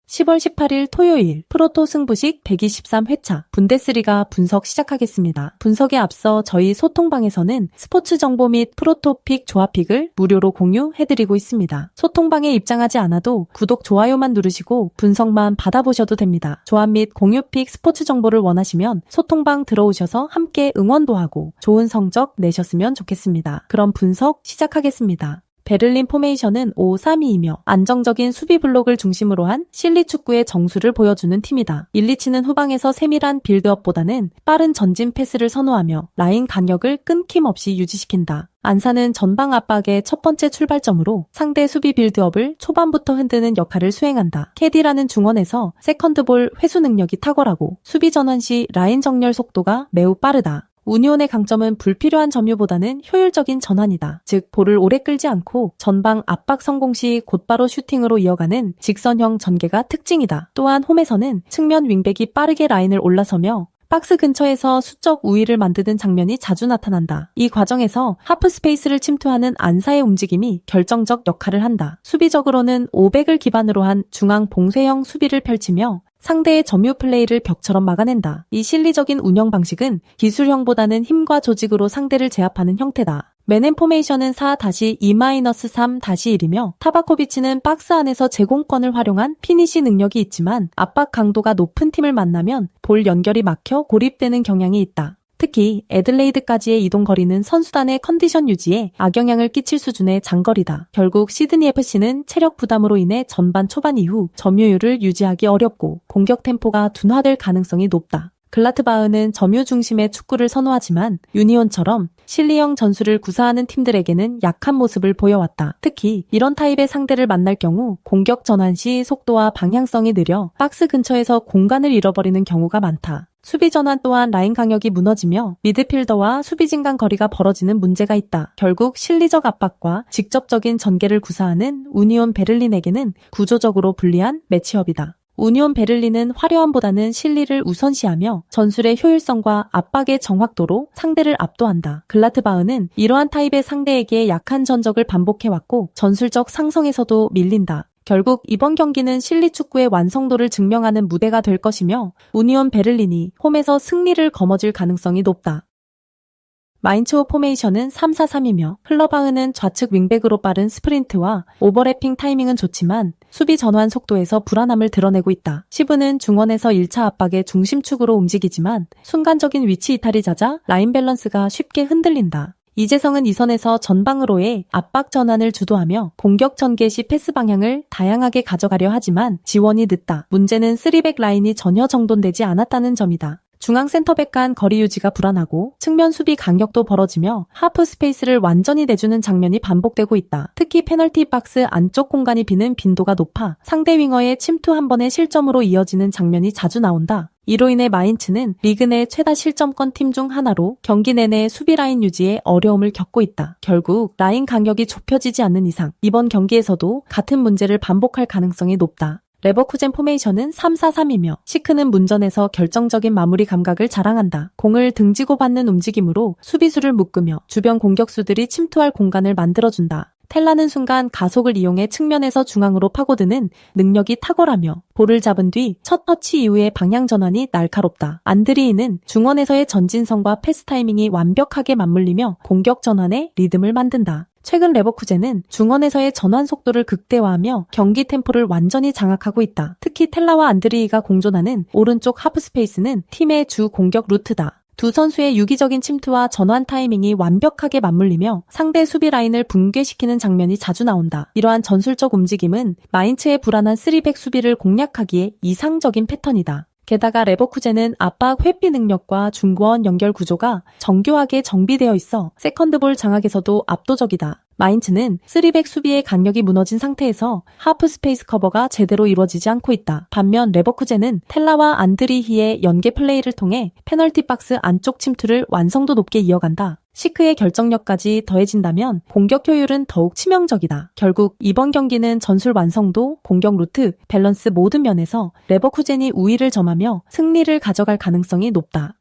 10월 18일 토요일 프로토 승부식 123회차 분데스리가 분석 시작하겠습니다. 분석에 앞서 저희 소통방에서는 스포츠 정보 및 프로토픽 조합픽을 무료로 공유해드리고 있습니다. 소통방에 입장하지 않아도 구독, 좋아요만 누르시고 분석만 받아보셔도 됩니다. 조합 및 공유픽 스포츠 정보를 원하시면 소통방 들어오셔서 함께 응원도 하고 좋은 성적 내셨으면 좋겠습니다. 그럼 분석 시작하겠습니다. 베를린 포메이션은 5-3-2이며 안정적인 수비 블록을 중심으로 한 실리 축구의 정수를 보여주는 팀이다. 1-2치는 후방에서 세밀한 빌드업보다는 빠른 전진 패스를 선호하며 라인 간격을 끊김없이 유지시킨다. 안사는 전방 압박의 첫 번째 출발점으로 상대 수비 빌드업을 초반부터 흔드는 역할을 수행한다. 캐디라는 중원에서 세컨드볼 회수 능력이 탁월하고 수비 전환 시 라인 정렬 속도가 매우 빠르다. 우니온의 강점은 불필요한 점유보다는 효율적인 전환이다. 즉 볼을 오래 끌지 않고 전방 압박 성공 시 곧바로 슈팅으로 이어가는 직선형 전개가 특징이다. 또한 홈에서는 측면 윙백이 빠르게 라인을 올라서며 박스 근처에서 수적 우위를 만드는 장면이 자주 나타난다. 이 과정에서 하프 스페이스를 침투하는 안사의 움직임이 결정적 역할을 한다. 수비적으로는 500을 기반으로 한 중앙 봉쇄형 수비를 펼치며 상대의 점유 플레이를 벽처럼 막아낸다. 이 실리적인 운영 방식은 기술형보다는 힘과 조직으로 상대를 제압하는 형태다. 맨앤 포메이션은 4-2-3-1이며 타바코비치는 박스 안에서 제공권을 활용한 피니시 능력이 있지만 압박 강도가 높은 팀을 만나면 볼 연결이 막혀 고립되는 경향이 있다. 특히 애들레이드까지의 이동 거리는 선수단의 컨디션 유지에 악영향을 끼칠 수준의 장거리다. 결국 시드니 FC는 체력 부담으로 인해 전반 초반 이후 점유율을 유지하기 어렵고 공격 템포가 둔화될 가능성이 높다. 글라트바흐는 점유 중심의 축구를 선호하지만 유니온처럼 실리형 전술을 구사하는 팀들에게는 약한 모습을 보여왔다. 특히 이런 타입의 상대를 만날 경우 공격 전환 시 속도와 방향성이 느려 박스 근처에서 공간을 잃어버리는 경우가 많다. 수비 전환 또한 라인 강력이 무너지며 미드필더와 수비진 간 거리가 벌어지는 문제가 있다. 결국 실리적 압박과 직접적인 전개를 구사하는 우니온 베를린에게는 구조적으로 불리한 매치업이다. 우니온 베를린은 화려함보다는 실리를 우선시하며 전술의 효율성과 압박의 정확도로 상대를 압도한다. 글라트바흐는 이러한 타입의 상대에게 약한 전적을 반복해왔고 전술적 상성에서도 밀린다. 결국 이번 경기는 실리 축구의 완성도를 증명하는 무대가 될 것이며 우니온 베를린이 홈에서 승리를 거머쥘 가능성이 높다. 마인츠호 포메이션은 3-4-3이며 흘러바흐는 좌측 윙백으로 빠른 스프린트와 오버래핑 타이밍은 좋지만 수비 전환 속도에서 불안함을 드러내고 있다. 시브는 중원에서 1차 압박의 중심축으로 움직이지만 순간적인 위치 이탈이 잦아 라인 밸런스가 쉽게 흔들린다. 이재성은 이선에서 전방으로의 압박 전환을 주도하며 공격 전개 시 패스 방향을 다양하게 가져가려 하지만 지원이 늦다. 문제는 3백 라인이 전혀 정돈되지 않았다는 점이다. 중앙 센터백 간 거리 유지가 불안하고 측면 수비 간격도 벌어지며 하프 스페이스를 완전히 내주는 장면이 반복되고 있다. 특히 페널티 박스 안쪽 공간이 비는 빈도가 높아 상대 윙어의 침투 한 번의 실점으로 이어지는 장면이 자주 나온다. 이로 인해 마인츠는 리그 내 최다 실점권 팀 중 하나로 경기 내내 수비 라인 유지에 어려움을 겪고 있다. 결국 라인 간격이 좁혀지지 않는 이상 이번 경기에서도 같은 문제를 반복할 가능성이 높다. 레버쿠젠 포메이션은 3-4-3이며 시크는 문전에서 결정적인 마무리 감각을 자랑한다. 공을 등지고 받는 움직임으로 수비수를 묶으며 주변 공격수들이 침투할 공간을 만들어준다. 텔라는 순간 가속을 이용해 측면에서 중앙으로 파고드는 능력이 탁월하며 볼을 잡은 뒤 첫 터치 이후의 방향 전환이 날카롭다. 안드리이는 중원에서의 전진성과 패스 타이밍이 완벽하게 맞물리며 공격 전환에 리듬을 만든다. 최근 레버쿠젠은 중원에서의 전환 속도를 극대화하며 경기 템포를 완전히 장악하고 있다. 특히 텔라와 안드리이가 공존하는 오른쪽 하프 스페이스는 팀의 주 공격 루트다. 두 선수의 유기적인 침투와 전환 타이밍이 완벽하게 맞물리며 상대 수비 라인을 붕괴시키는 장면이 자주 나온다. 이러한 전술적 움직임은 마인츠의 불안한 3백 수비를 공략하기에 이상적인 패턴이다. 게다가 레버쿠젠은 압박 회피 능력과 중거원 연결 구조가 정교하게 정비되어 있어 세컨드볼 장악에서도 압도적이다. 마인츠는 3백 수비의 강력이 무너진 상태에서 하프 스페이스 커버가 제대로 이루어지지 않고 있다. 반면 레버쿠젠은 텔라와 안드리히의 연계 플레이를 통해 페널티 박스 안쪽 침투를 완성도 높게 이어간다. 시크의 결정력까지 더해진다면 공격 효율은 더욱 치명적이다. 결국 이번 경기는 전술 완성도, 공격 루트, 밸런스 모든 면에서 레버쿠젠이 우위를 점하며 승리를 가져갈 가능성이 높다.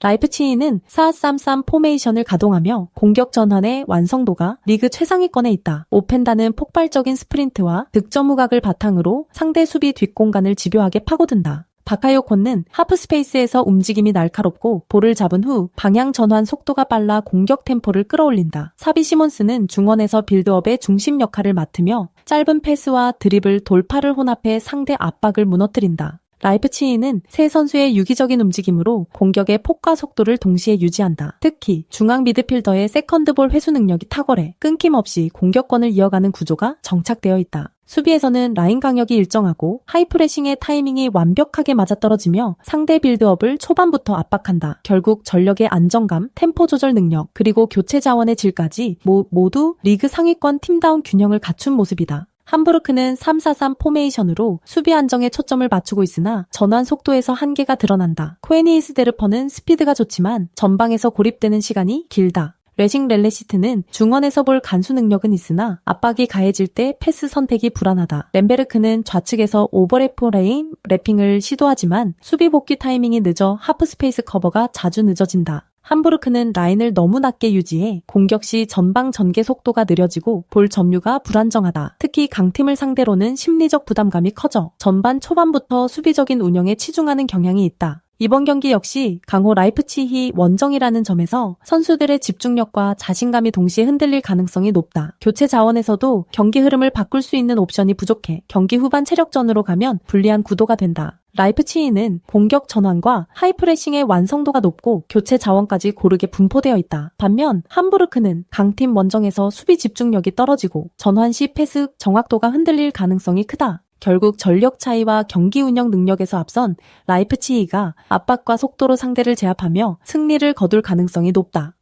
라이프치히는 4-3-3 포메이션을 가동하며 공격 전환의 완성도가 리그 최상위권에 있다. 오펜다는 폭발적인 스프린트와 득점 후각을 바탕으로 상대 수비 뒷공간을 집요하게 파고든다. 바카요콘은 하프스페이스에서 움직임이 날카롭고 볼을 잡은 후 방향 전환 속도가 빨라 공격 템포를 끌어올린다. 사비 시몬스는 중원에서 빌드업의 중심 역할을 맡으며 짧은 패스와 드리블, 돌파를 혼합해 상대 압박을 무너뜨린다. 라이프치히는 세 선수의 유기적인 움직임으로 공격의 폭과 속도를 동시에 유지한다. 특히 중앙 미드필더의 세컨드볼 회수 능력이 탁월해 끊김없이 공격권을 이어가는 구조가 정착되어 있다. 수비에서는 라인 강역이 일정하고 하이프레싱의 타이밍이 완벽하게 맞아떨어지며 상대 빌드업을 초반부터 압박한다. 결국 전력의 안정감, 템포 조절 능력, 그리고 교체 자원의 질까지 모두 리그 상위권 팀다운 균형을 갖춘 모습이다. 함부르크는 3-4-3 포메이션으로 수비 안정에 초점을 맞추고 있으나 전환 속도에서 한계가 드러난다. 코에니히스데르퍼는 스피드가 좋지만 전방에서 고립되는 시간이 길다. 레싱 렐레시트는 중원에서 볼 간수 능력은 있으나 압박이 가해질 때 패스 선택이 불안하다. 렘베르크는 좌측에서 오버래프 레인 래핑을 시도하지만 수비 복귀 타이밍이 늦어 하프스페이스 커버가 자주 늦어진다. 함부르크는 라인을 너무 낮게 유지해 공격 시 전방 전개 속도가 느려지고 볼 점유가 불안정하다. 특히 강팀을 상대로는 심리적 부담감이 커져 전반 초반부터 수비적인 운영에 치중하는 경향이 있다. 이번 경기 역시 강호 라이프치히 원정이라는 점에서 선수들의 집중력과 자신감이 동시에 흔들릴 가능성이 높다. 교체 자원에서도 경기 흐름을 바꿀 수 있는 옵션이 부족해 경기 후반 체력전으로 가면 불리한 구도가 된다. 라이프치히는 공격 전환과 하이프레싱의 완성도가 높고 교체 자원까지 고르게 분포되어 있다. 반면 함부르크는 강팀 원정에서 수비 집중력이 떨어지고 전환 시 패스 정확도가 흔들릴 가능성이 크다. 결국 전력 차이와 경기 운영 능력에서 앞선 라이프치히가 압박과 속도로 상대를 제압하며 승리를 거둘 가능성이 높다.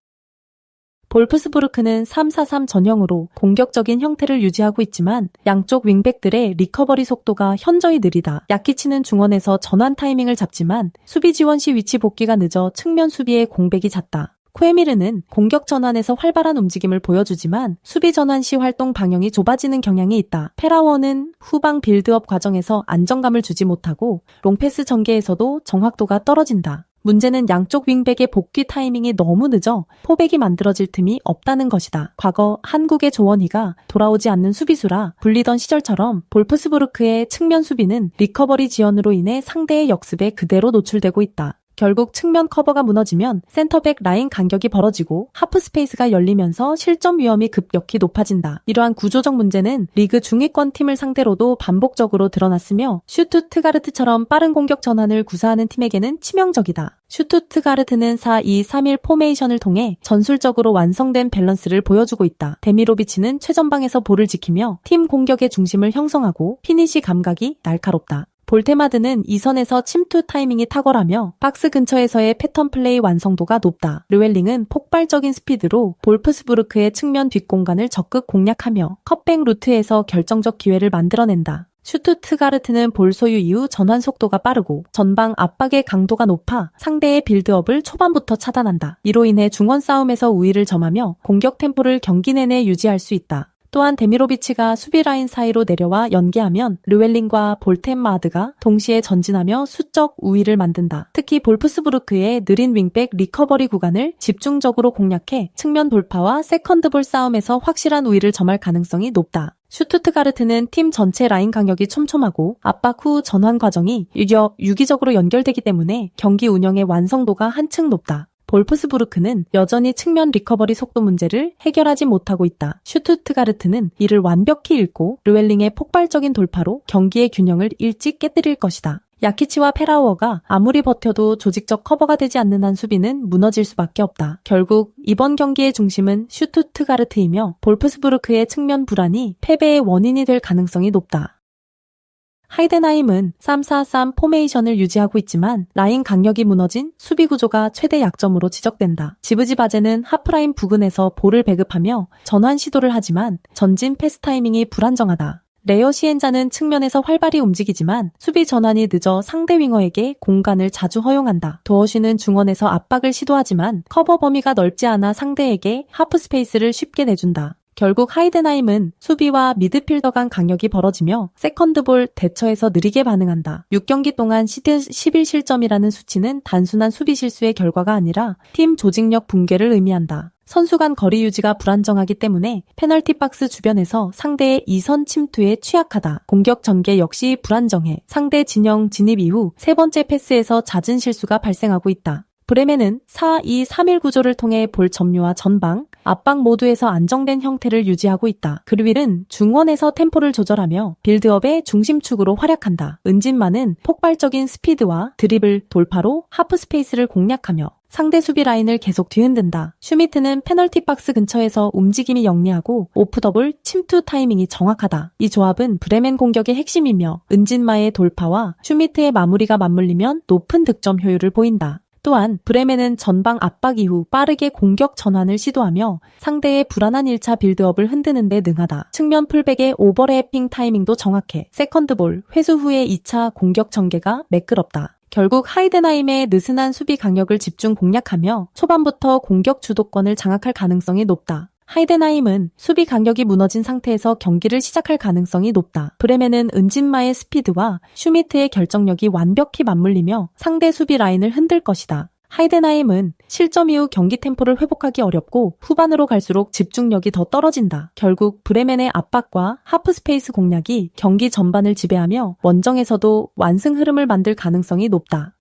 볼프스부르크는 3-4-3 전형으로 공격적인 형태를 유지하고 있지만 양쪽 윙백들의 리커버리 속도가 현저히 느리다. 야키치는 중원에서 전환 타이밍을 잡지만 수비 지원 시 위치 복귀가 늦어 측면 수비에 공백이 잦다. 쿠에미르는 공격 전환에서 활발한 움직임을 보여주지만 수비 전환 시 활동 방향이 좁아지는 경향이 있다. 페라워는 후방 빌드업 과정에서 안정감을 주지 못하고 롱패스 전개에서도 정확도가 떨어진다. 문제는 양쪽 윙백의 복귀 타이밍이 너무 늦어 포백이 만들어질 틈이 없다는 것이다. 과거 한국의 조원희가 돌아오지 않는 수비수라 불리던 시절처럼 볼프스부르크의 측면 수비는 리커버리 지연으로 인해 상대의 역습에 그대로 노출되고 있다. 결국 측면 커버가 무너지면 센터백 라인 간격이 벌어지고 하프스페이스가 열리면서 실점 위험이 급격히 높아진다. 이러한 구조적 문제는 리그 중위권 팀을 상대로도 반복적으로 드러났으며 슈투트가르트처럼 빠른 공격 전환을 구사하는 팀에게는 치명적이다. 슈투트가르트는 4-2-3-1 포메이션을 통해 전술적으로 완성된 밸런스를 보여주고 있다. 데미로비치는 최전방에서 볼을 지키며 팀 공격의 중심을 형성하고 피니시 감각이 날카롭다. 볼테마드는 이선에서 침투 타이밍이 탁월하며 박스 근처에서의 패턴 플레이 완성도가 높다. 르웰링은 폭발적인 스피드로 볼프스부르크의 측면 뒷공간을 적극 공략하며 컷백 루트에서 결정적 기회를 만들어낸다. 슈투트가르트는 볼 소유 이후 전환 속도가 빠르고 전방 압박의 강도가 높아 상대의 빌드업을 초반부터 차단한다. 이로 인해 중원 싸움에서 우위를 점하며 공격 템포를 경기 내내 유지할 수 있다. 또한 데미로비치가 수비 라인 사이로 내려와 연계하면 르웰링과 볼텐마드가 동시에 전진하며 수적 우위를 만든다. 특히 볼프스부르크의 느린 윙백 리커버리 구간을 집중적으로 공략해 측면 돌파와 세컨드볼 싸움에서 확실한 우위를 점할 가능성이 높다. 슈투트가르트는 팀 전체 라인 강역이 촘촘하고 압박 후 전환 과정이 유기적으로 연결되기 때문에 경기 운영의 완성도가 한층 높다. 볼프스부르크는 여전히 측면 리커버리 속도 문제를 해결하지 못하고 있다. 슈투트가르트는 이를 완벽히 읽고 르웰링의 폭발적인 돌파로 경기의 균형을 일찍 깨뜨릴 것이다. 야키치와 페라우어가 아무리 버텨도 조직적 커버가 되지 않는 한 수비는 무너질 수밖에 없다. 결국 이번 경기의 중심은 슈투트가르트이며 볼프스부르크의 측면 불안이 패배의 원인이 될 가능성이 높다. 하이덴하임은 3-4-3 포메이션을 유지하고 있지만 라인 강력이 무너진 수비 구조가 최대 약점으로 지적된다. 지브지 바제는 하프라인 부근에서 볼을 배급하며 전환 시도를 하지만 전진 패스 타이밍이 불안정하다. 레어 시엔자는 측면에서 활발히 움직이지만 수비 전환이 늦어 상대 윙어에게 공간을 자주 허용한다. 도어쉬는 중원에서 압박을 시도하지만 커버 범위가 넓지 않아 상대에게 하프 스페이스를 쉽게 내준다. 결국 하이덴하임은 수비와 미드필더 간 강력이 벌어지며 세컨드볼 대처에서 느리게 반응한다. 6경기 동안 시드 11실점이라는 수치는 단순한 수비 실수의 결과가 아니라 팀 조직력 붕괴를 의미한다. 선수 간 거리 유지가 불안정하기 때문에 페널티 박스 주변에서 상대의 이선 침투에 취약하다. 공격 전개 역시 불안정해. 상대 진영 진입 이후 세 번째 패스에서 잦은 실수가 발생하고 있다. 브레멘은 4-2-3-1 구조를 통해 볼 점유와 전방, 압박 모두에서 안정된 형태를 유지하고 있다. 그르윌은 중원에서 템포를 조절하며 빌드업의 중심축으로 활약한다. 은진만은 폭발적인 스피드와 드리블, 돌파로 하프 스페이스를 공략하며 상대 수비 라인을 계속 뒤흔든다. 슈미트는 페널티 박스 근처에서 움직임이 영리하고 오프더블 침투 타이밍이 정확하다. 이 조합은 브레멘 공격의 핵심이며 은진마의 돌파와 슈미트의 마무리가 맞물리면 높은 득점 효율을 보인다. 또한 브레멘은 전방 압박 이후 빠르게 공격 전환을 시도하며 상대의 불안한 1차 빌드업을 흔드는 데 능하다. 측면 풀백의 오버래핑 타이밍도 정확해. 세컨드볼, 회수 후의 2차 공격 전개가 매끄럽다. 결국 하이덴하임의 느슨한 수비 강력을 집중 공략하며 초반부터 공격 주도권을 장악할 가능성이 높다. 하이덴하임은 수비 강력이 무너진 상태에서 경기를 시작할 가능성이 높다. 브레멘은 은진마의 스피드와 슈미트의 결정력이 완벽히 맞물리며 상대 수비 라인을 흔들 것이다. 하이덴하임은 실점 이후 경기 템포를 회복하기 어렵고 후반으로 갈수록 집중력이 더 떨어진다. 결국 브레멘의 압박과 하프 스페이스 공략이 경기 전반을 지배하며 원정에서도 완승 흐름을 만들 가능성이 높다.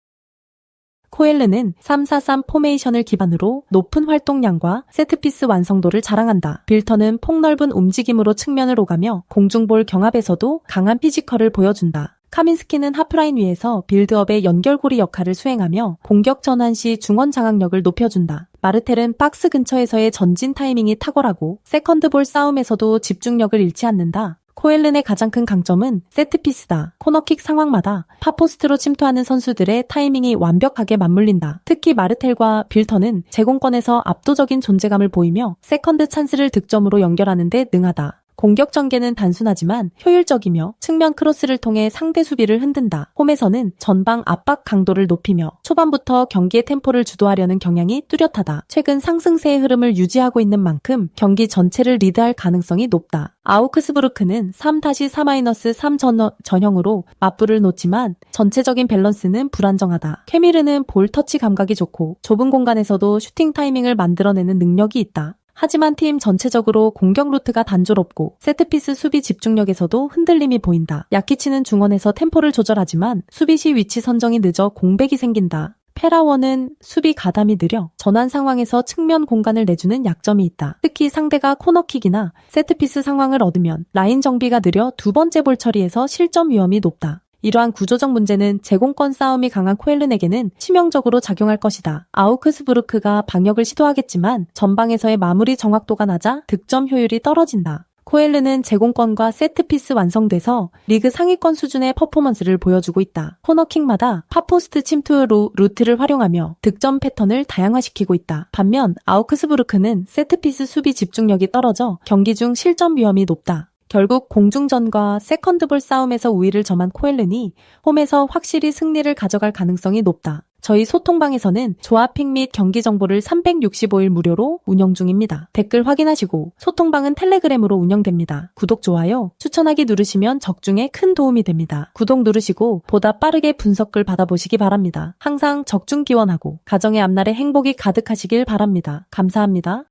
코엘르는 3-4-3 포메이션을 기반으로 높은 활동량과 세트피스 완성도를 자랑한다. 빌턴은 폭넓은 움직임으로 측면을 오가며 공중볼 경합에서도 강한 피지컬을 보여준다. 카민스키는 하프라인 위에서 빌드업의 연결고리 역할을 수행하며 공격 전환 시 중원 장악력을 높여준다. 마르텔은 박스 근처에서의 전진 타이밍이 탁월하고 세컨드볼 싸움에서도 집중력을 잃지 않는다. 코엘른의 가장 큰 강점은 세트피스다. 코너킥 상황마다 파포스트로 침투하는 선수들의 타이밍이 완벽하게 맞물린다. 특히 마르텔과 빌턴은 제공권에서 압도적인 존재감을 보이며 세컨드 찬스를 득점으로 연결하는 데 능하다. 공격 전개는 단순하지만 효율적이며 측면 크로스를 통해 상대 수비를 흔든다. 홈에서는 전방 압박 강도를 높이며 초반부터 경기의 템포를 주도하려는 경향이 뚜렷하다. 최근 상승세의 흐름을 유지하고 있는 만큼 경기 전체를 리드할 가능성이 높다. 아우크스부르크는 3-4-3 전형으로 맞불을 놓지만 전체적인 밸런스는 불안정하다. 케미르는 볼 터치 감각이 좋고 좁은 공간에서도 슈팅 타이밍을 만들어내는 능력이 있다. 하지만 팀 전체적으로 공격 루트가 단조롭고 세트피스 수비 집중력에서도 흔들림이 보인다. 야키치는 중원에서 템포를 조절하지만 수비 시 위치 선정이 늦어 공백이 생긴다. 페라원은 수비 가담이 느려 전환 상황에서 측면 공간을 내주는 약점이 있다. 특히 상대가 코너킥이나 세트피스 상황을 얻으면 라인 정비가 느려 두 번째 볼 처리에서 실점 위험이 높다. 이러한 구조적 문제는 제공권 싸움이 강한 코엘른에게는 치명적으로 작용할 것이다. 아우크스부르크가 방역을 시도하겠지만 전방에서의 마무리 정확도가 낮아 득점 효율이 떨어진다. 코엘른은 제공권과 세트피스 완성돼서 리그 상위권 수준의 퍼포먼스를 보여주고 있다. 코너킥마다 파포스트 침투 루트를 활용하며 득점 패턴을 다양화시키고 있다. 반면 아우크스부르크는 세트피스 수비 집중력이 떨어져 경기 중 실점 위험이 높다. 결국 공중전과 세컨드볼 싸움에서 우위를 점한 코엘른이 홈에서 확실히 승리를 가져갈 가능성이 높다. 저희 소통방에서는 조합픽 및 경기 정보를 365일 무료로 운영 중입니다. 댓글 확인하시고 소통방은 텔레그램으로 운영됩니다. 구독, 좋아요, 추천하기 누르시면 적중에 큰 도움이 됩니다. 구독 누르시고 보다 빠르게 분석글 받아보시기 바랍니다. 항상 적중 기원하고 가정의 앞날에 행복이 가득하시길 바랍니다. 감사합니다.